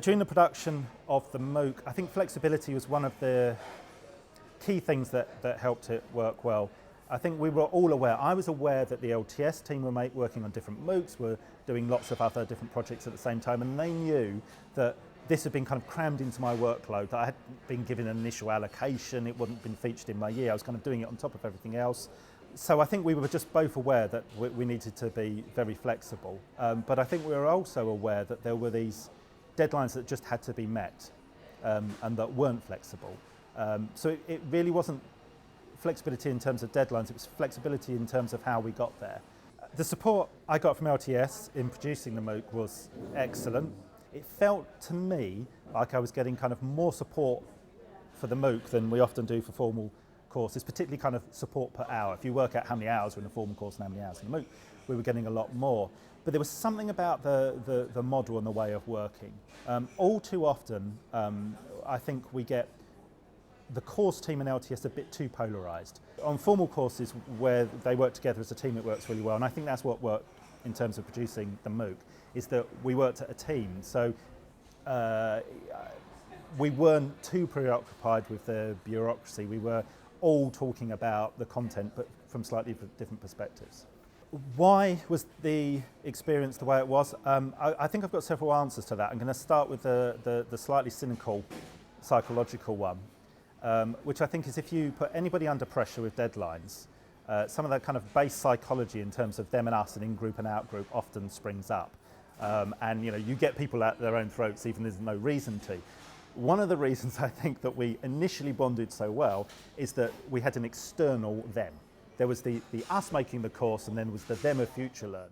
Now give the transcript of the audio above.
During the production of the MOOC, I think flexibility was one of the key things that helped it work well. I think we were all aware, I was aware that the LTS team were working on different MOOCs, were doing lots of other different projects at the same time, and they knew that this had been kind of crammed into my workload, that I hadn't been given an initial allocation, it hadn't been featured in my year, I was kind of doing it on top of everything else. So I think we were just both aware that we needed to be very flexible, but I think we were also aware that there were these deadlines that just had to be met and that weren't flexible. So it really wasn't flexibility in terms of deadlines, it was flexibility in terms of how we got there. The support I got from LTS in producing the MOOC was excellent. It felt to me like I was getting kind of more support for the MOOC than we often do for formal courses, particularly kind of support per hour. If you work out how many hours are in a formal course and how many hours in the MOOC, we were getting a lot more. But there was something about the model and the way of working. All too often, I think we get the course team and LTS a bit too polarised. On formal courses where they work together as a team, it works really well, and I think that's what worked in terms of producing the MOOC, is that we worked at a team. So we weren't too preoccupied with the bureaucracy. We were all talking about the content, but from slightly different perspectives. Why was the experience the way it was? I think I've got several answers to that. I'm going to start with the slightly cynical psychological one, which I think is if you put anybody under pressure with deadlines, some of that kind of base psychology in terms of them and us and in-group and out-group often springs up. And you get people at their own throats even there's no reason to. One of the reasons I think that we initially bonded so well is that we had an external them. There was the us making the course, and then was the them of FutureLearn.